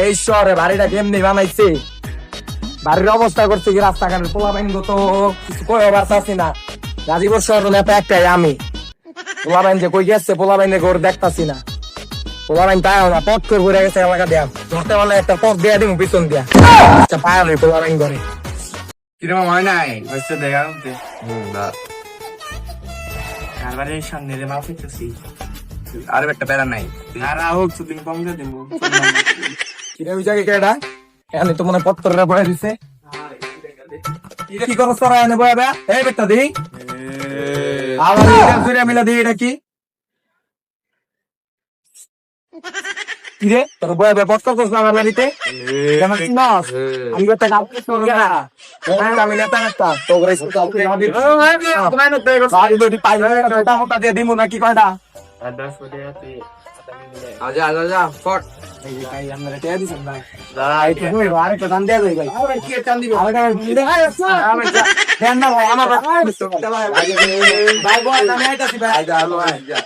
এই শহরে বাড়িটা কেমনি বানাইছে, বাড়ির অবস্থা করছে কি, রাস্তাঘাটের পোলাপাইন তো কিছু কয়ে পারতাছি না। গাজীপুর শহর নেতা একটাই আমি, পোলাপাইন যে কই গেছে, পোলাপাইনের ঘর দেখতাছি না। পোলাপাইন তাই না, পথ করে ঘুরে গেছে এলাকা দেয়া, ধরতে পারলে একটা পথ দিয়ে দিব পিছন দিয়া, আচ্ছা পায়া নেই পোলাপাইন ঘরে। কিরকম হয় নাই হচ্ছে দেখা কারবারের সামনে রে মাফ হইতেছি আর একটা প্যারা নাই আর হোক শুটিং কম দিয়ে দিব কিরে ওই জায়গায় কেডা এখানে তো মনে পত্তররা বয়ে দিছে। কি করছ তোরা এনে বয়ে বে, এই বেটা দি আবার এটা জুড়ে মিলা দি, এটা কি কিরে তোর বয়ে বে পত্তর করছ আমার বাড়িতে কেন চিনস? আমি একটা কাজ করছি না, আমি নেতা নেতা তো গ্রেস কাউকে না দি তোমায় না দেগো সারি দড়ি পাই না, এটা হতা দিয়ে দিমু না কি কয়টা আজা আজা আজা ফট এই ভাই আমরা তে দিছেন ভাই ভাই তো কই বারে তো দান দেয়া যাই ভাই আরে কি চান দিবি আরে দেখাই আছে আমি দেন না ভাই আমার ভাই ভাই বল আমি আইতাছি ভাই আজা আলো আজা